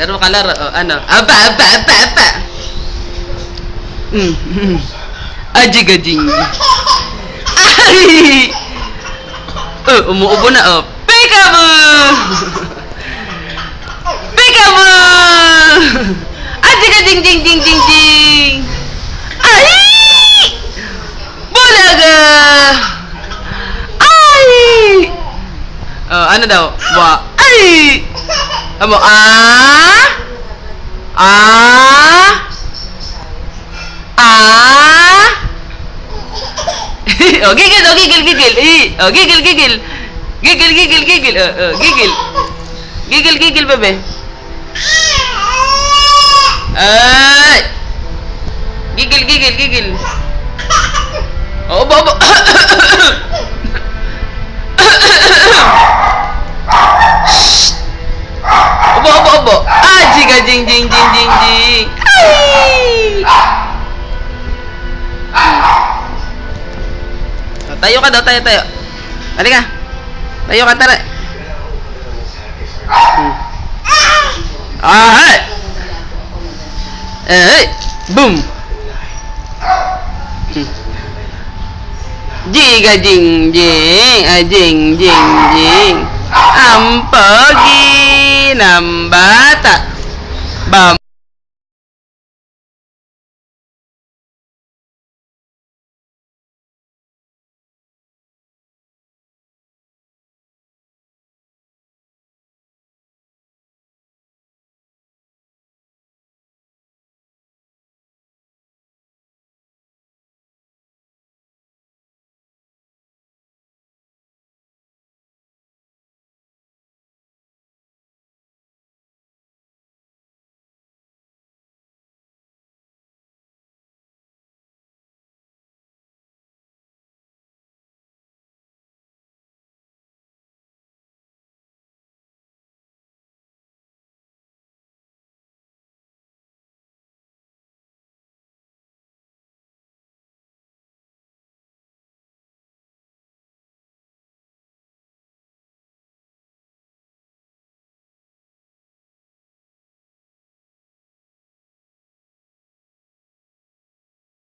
Laro ka, laro. O, ano? Aba. Ajigajing. Ay! Umuubo na, oh. Peekaboo! Ajigajing. Ay! Bulaga! Ay! Oh, ano daw? Ay! Amo, Oh, gigil. Oh, gigil. Gigil. Gigil, bebe. Ay! Gigil. Oh, obo. Obo. Jing. Ay! Tayo ka daw, tayo. Halika. Tayo ka, tara. Hey! Boom! Jing. Jing. Ang pogi naman.